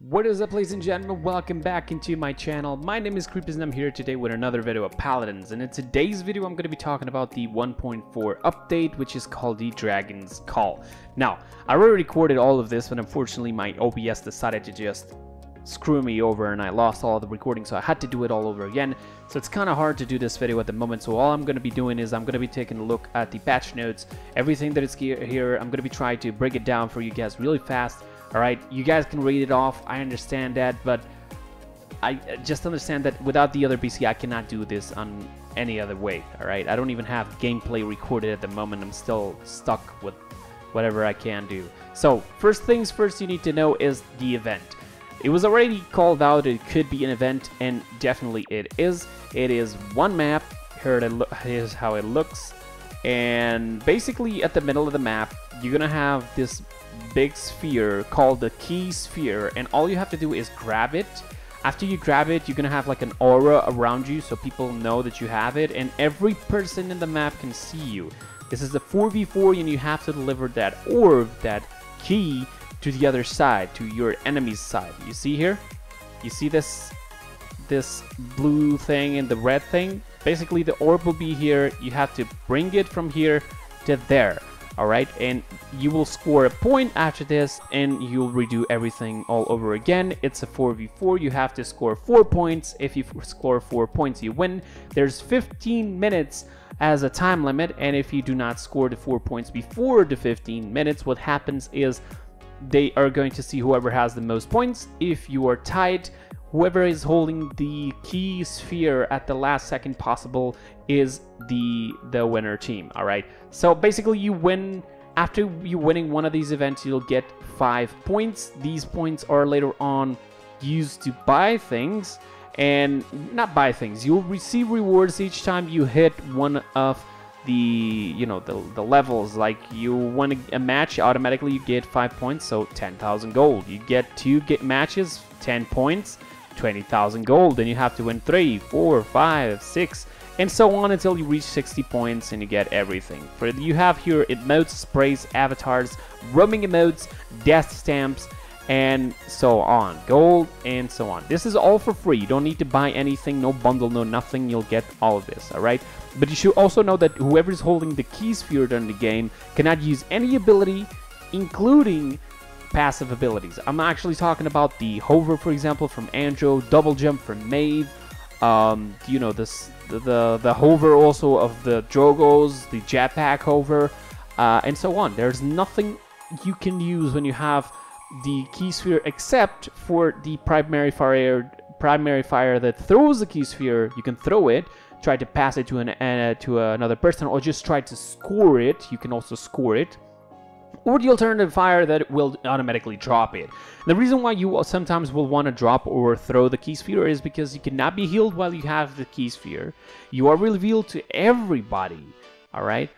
What is up, ladies and gentlemen? Welcome back into my channel. My name is Kreepers and I'm here today with another video of Paladins. And in today's video I'm going to be talking about the 1.4 update, which is called the Dragon's Call. Now, I already recorded all of this, but unfortunately my OBS decided to just screw me over and I lost all of the recording, so I had to do it all over again. So it's kind of hard to do this video at the moment, so all I'm going to be doing is I'm going to be taking a look at the patch notes, everything that is here. I'm going to be trying to break it down for you guys really fast. Alright, you guys can read it off, I understand that, but I just understand that without the other PC I cannot do this on any other way. Alright, I don't even have gameplay recorded at the moment. I'm still stuck with whatever I can do. So first things first, you need to know is the event. It was already called out, it could be an event, and definitely it is. It is one map. Here's how it looks, and basically at the middle of the map you're gonna have this big sphere called the key sphere, and all you have to do is grab it. After you grab it, you're gonna have like an aura around you so people know that you have it, and every person in the map can see you. This is a 4v4 and you have to deliver that orb, that key, to the other side, to your enemy's side. You see here? You see this blue thing and the red thing? Basically the orb will be here. You have to bring it from here to there. Alright, and you will score a point after this and you'll redo everything all over again. It's a 4v4, you have to score 4 points. If you score 4 points, you win. There's 15 minutes as a time limit, and if you do not score the 4 points before the 15 minutes, what happens is they are going to see whoever has the most points. If you are tied, whoever is holding the key sphere at the last second possible is the winner team. All right, so basically you win. After you winning one of these events, you'll get 5 points. These points are later on used to buy things, and not buy things, you'll receive rewards each time you hit one of the the levels. Like you win a match, automatically you get 5 points, so 10,000 gold. You get 2 matches, 10 points, 20,000 gold. Then you have to win 3, 4, 5, 6, and so on until you reach 60 points and you get everything. For you have here emotes, sprays, avatars, roaming emotes, death stamps, and so on, gold, and so on. This is all for free. You don't need to buy anything, no bundle, no nothing. You'll get all of this. All right, but you should also know that whoever's holding the key sphere during the game cannot use any ability, including passive abilities. I'm actually talking about the hover, for example, from Andro, double jump from Maeve, the hover also of the Drogos, the jetpack hover, and so on. There's nothing you can use when you have the key sphere except for the primary fire that throws the key sphere. You can throw it, try to pass it to another person, or just try to score it. You can also score it, or the alternative fire that will automatically drop it. The reason why you sometimes will want to drop or throw the key sphere is because you cannot be healed while you have the key sphere. You are revealed to everybody. All right.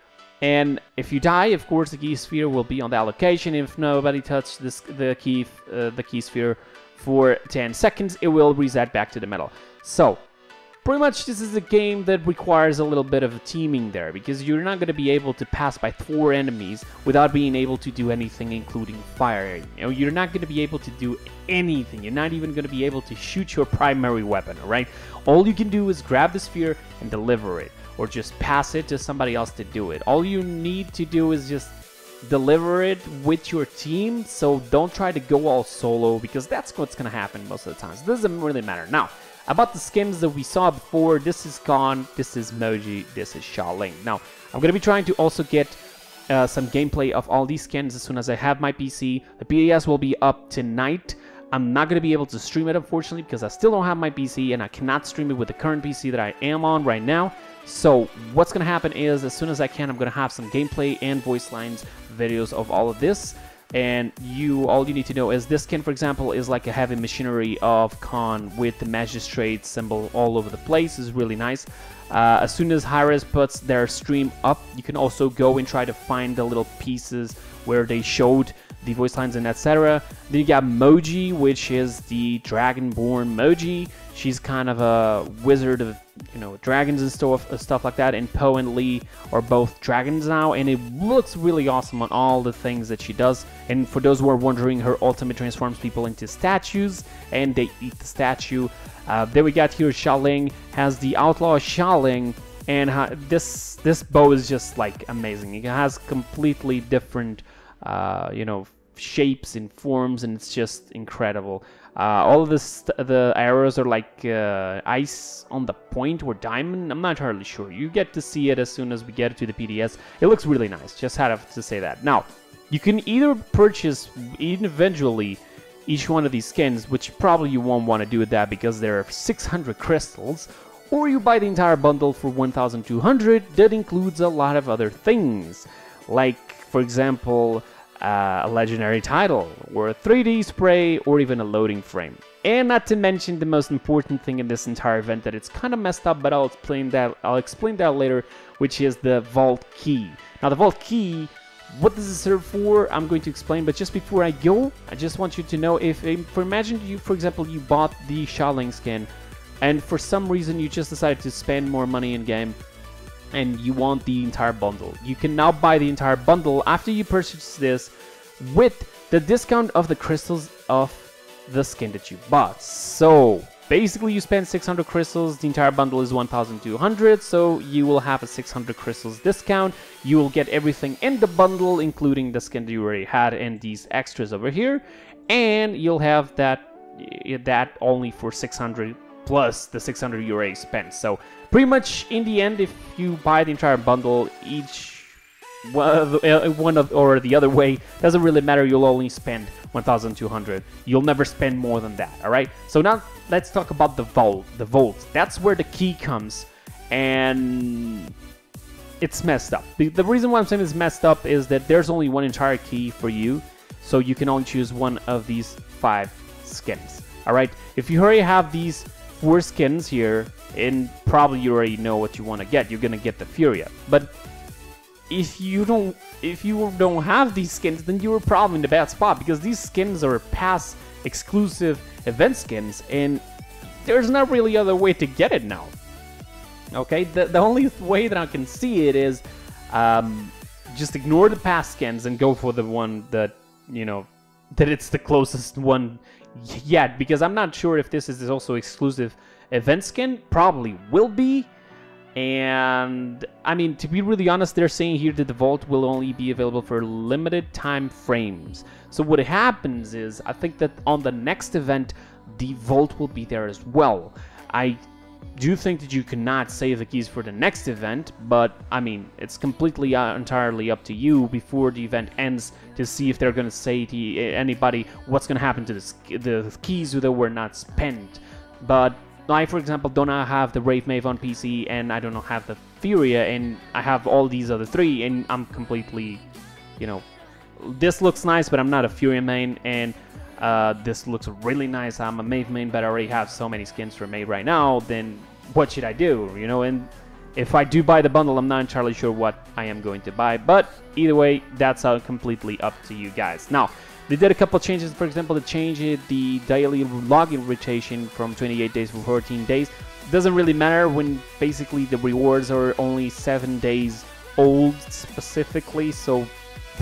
And if you die, of course, the key sphere will be on that location. If nobody touched the key sphere for 10 seconds, it will reset back to the middle. So, pretty much this is a game that requires a little bit of teaming there, because you're not going to be able to pass by 4 enemies without being able to do anything, including fire. You're not going to be able to do anything. You're not even going to be able to shoot your primary weapon, all right? All you can do is grab the sphere and deliver it, or just pass it to somebody else to do it. All you need to do is just deliver it with your team, so don't try to go all solo, because that's what's going to happen most of the time. So it doesn't really matter. Now, about the skins that we saw before, this is Khan, this is Moji, this is Xiaoling. Now, I'm going to be trying to also get some gameplay of all these skins as soon as I have my PC. The PDS will be up tonight. I'm not going to be able to stream it, unfortunately, because I still don't have my PC, and I cannot stream it with the current PC that I am on right now. So what's going to happen is, as soon as I can, I'm going to have some gameplay and voice lines videos of all of this. And all you need to know is this skin, for example, is like a heavy machinery of Khan with the magistrate symbol all over the place. It's really nice. As soon as Hi-Rez puts their stream up, you can also go and try to find the little pieces where they showed the voice lines and etc. Then you got Moji, which is the Dragonborn Moji. She's kind of a wizard of know, dragons and stuff like that. And Poe and Lee are both dragons now, and it looks really awesome on all the things that she does. And for those who are wondering, her ultimate transforms people into statues, and they eat the statue. Then we got here Xialing has the Outlaw Xialing, and this bow is just like amazing. It has completely different, you know, shapes and forms, and it's just incredible. All of the arrows are like ice on the point or diamond. I'm not entirely sure. You get to see it as soon as we get to the PDS. It looks really nice. Just had to say that. Now, you can either purchase individually each one of these skins, which probably you won't want to do that because there are 600 crystals, or you buy the entire bundle for 1,200. That includes a lot of other things, like, for example, a legendary title, or a 3D spray, or even a loading frame. And not to mention the most important thing in this entire event, that it's kind of messed up, but I'll explain that later, which is the vault key. Now, the vault key, what does it serve for? I'm going to explain, but just before I go, I just want you to know, imagine you, for example, you bought the Xialing skin, and for some reason you just decided to spend more money in game, and you want the entire bundle. You can now buy the entire bundle after you purchase this with the discount of the crystals of the skin that you bought. So basically you spend 600 crystals, the entire bundle is 1,200, so you will have a 600 crystals discount. You will get everything in the bundle, including the skin that you already had and these extras over here, and you'll have that only for 600 plus the 600 you already spent. So pretty much in the end, if you buy the entire bundle, each one or the other way, doesn't really matter. You'll only spend 1,200. You'll never spend more than that. All right. So now let's talk about the vault. The vault. That's where the key comes, and it's messed up. The reason why I'm saying it's messed up is that there's only one entire key for you, so you can only choose one of these 5 skins. All right. If you already have these 4 skins here, and probably you already know what you want to get. You're gonna get the Furia. But if you don't have these skins, then you're probably in a bad spot, because these skins are past exclusive event skins, and there's not really other way to get it now. Okay, the only way that I can see it is just ignore the past skins and go for the one that, you know, that it's the closest one yet, because I'm not sure if this is also exclusive event skin. Probably will be. And I mean, to be really honest, they're saying here that the vault will only be available for limited time frames. So what happens is, I think that on the next event the vault will be there as well. I do think that you cannot save the keys for the next event, but I mean, it's completely entirely up to you before the event ends to see if they're going to say to anybody what's going to happen to the keys that were not spent. But I, for example, do not have the Brave Mave on PC, and I don't have the Furia, and I have all these other 3, and I'm completely, you know, this looks nice, but I'm not a Furia main, and this looks really nice. I'm a Mave main, but I already have so many skins for Mave right now, then what should I do, you know? And if I do buy the bundle, I'm not entirely sure what I am going to buy, but either way, that's completely up to you guys. Now, they did a couple of changes. For example, they changed the daily login rotation from 28 days to 14 days. Doesn't really matter when basically the rewards are only 7 days old specifically, so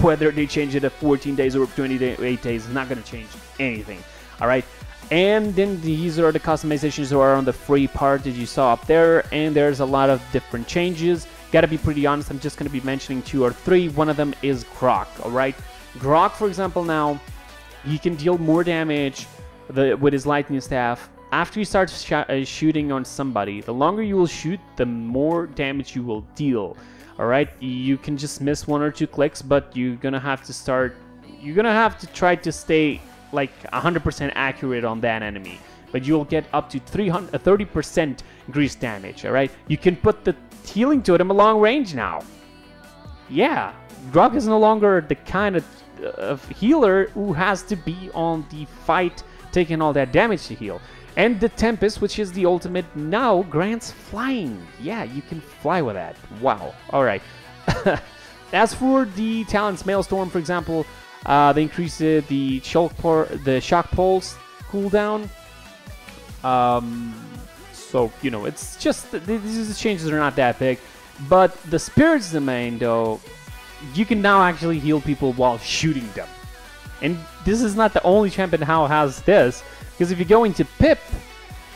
whether they change it at 14 days or 28 days is not going to change anything. All right. And then these are the customizations that are on the free part that you saw up there, and there's a lot of different changes. Gotta be pretty honest, I'm just going to be mentioning 2 or 3. One of them is Grok. All right. Grok, for example, now he can deal more damage with his lightning staff. After you start shooting on somebody, the longer you will shoot, the more damage you will deal. All right, you can just miss 1 or 2 clicks, but you're gonna have to try to stay like 100% accurate on that enemy. But you'll get up to 30% increased damage. All right, you can put the healing totem a long range now. Yeah, Grok is no longer the kind of healer who has to be on the fight taking all that damage to heal. And the Tempest, which is the ultimate, now grants flying. Yeah, you can fly with that. Wow. All right. As for the talents, Maelstrom, for example, they increased the shock pulse cooldown. So, you know, it's just, these changes are not that big. But the Spirit's Domain, though, you can now actually heal people while shooting them. And this is not the only champion how has this, because if you go into Pip,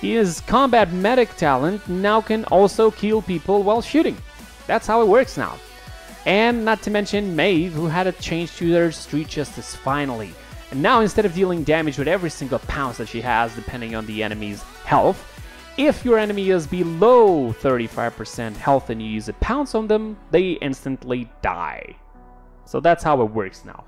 his combat medic talent now can also kill people while shooting. That's how it works now. And not to mention Maeve, who had a change to their Street Justice finally. And now instead of dealing damage with every single pounce that she has, depending on the enemy's health, if your enemy is below 35% health and you use a pounce on them, they instantly die. So that's how it works now.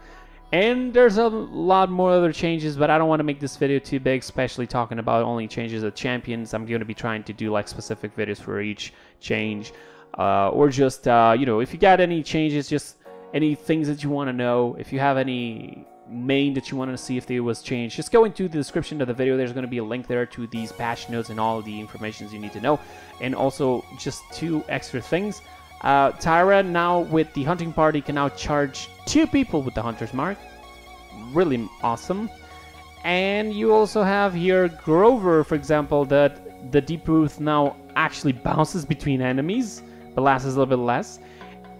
And there's a lot more other changes, but I don't want to make this video too big, especially talking about only changes of champions. I'm going to be trying to do like specific videos for each change. Or just, you know, if you got any changes, just any things that you want to know, if you have any main that you want to see if there was changed, just go into the description of the video. There's going to be a link there to these patch notes and all of the information you need to know. And also, just 2 extra things. Tyra, now with the hunting party, can now charge 2 people with the Hunter's Mark. Really awesome. And you also have here Grover, for example, that the Deep Roof now actually bounces between enemies, but lasts a little bit less.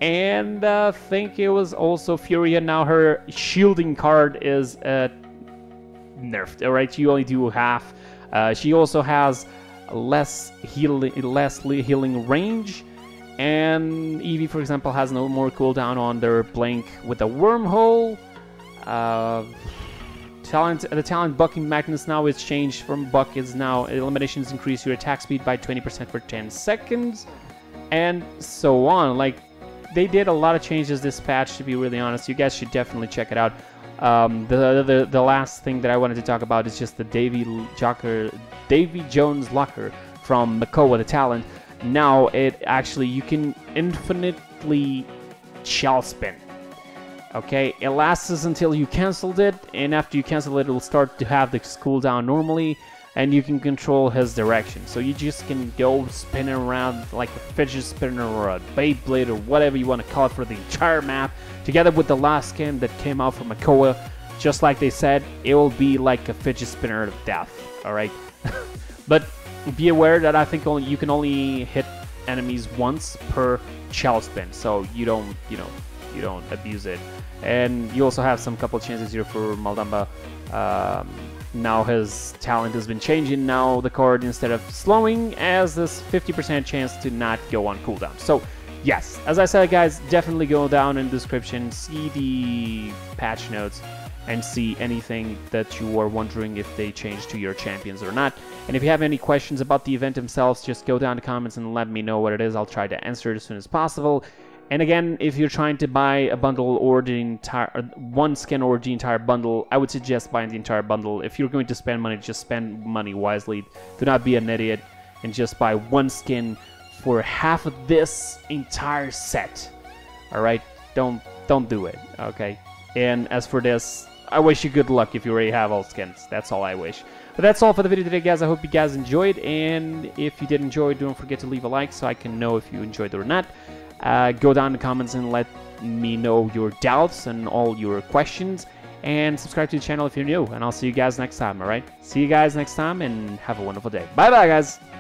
And I think it was also Furia. Now her shielding card is nerfed. Alright, you only do half. She also has less healing range. And Eevee, for example, has no more cooldown on their Blink with a wormhole. The talent Bucking Magnus now is changed from Buck is now eliminations increase your attack speed by 20% for 10 seconds. And so on. Like, they did a lot of changes this patch, to be really honest. You guys should definitely check it out. The last thing that I wanted to talk about is just the Davy Jones Locker from Makoa, the talent. Now it actually, you can infinitely shell spin. Okay, it lasts until you canceled it, and after you cancel it, it will start to have the cooldown normally, and you can control his direction. So you just can go spinning around like a fidget spinner or a Beyblade or whatever you want to call it for the entire map, together with the last skin that came out from Makoa. Just like they said, it will be like a fidget spinner of death. All right, but be aware that I think you can only hit enemies once per shell spin, so you don't abuse it. And you also have some couple chances here for Maldamba. Now his talent has been changing. Now the card, instead of slowing, has this 50% chance to not go on cooldown. So yes, as I said, guys, definitely go down in the description, see the patch notes, and see anything that you are wondering if they changed to your champions or not. And if you have any questions about the event themselves, just go down in the comments and let me know what it is. I'll try to answer it as soon as possible. And again, if you're trying to buy a bundle or the entire one skin or the entire bundle, I would suggest buying the entire bundle. If you're going to spend money, just spend money wisely. Do not be an idiot and just buy one skin for half of this entire set. All right, don't do it. Okay. And as for this, I wish you good luck if you already have all skins. That's all I wish. But that's all for the video today, guys. I hope you guys enjoyed. And if you did enjoy, don't forget to leave a like so I can know if you enjoyed it or not. Go down in the comments and let me know your doubts and all your questions. And subscribe to the channel if you're new. And I'll see you guys next time, alright? See you guys next time and have a wonderful day. Bye-bye, guys!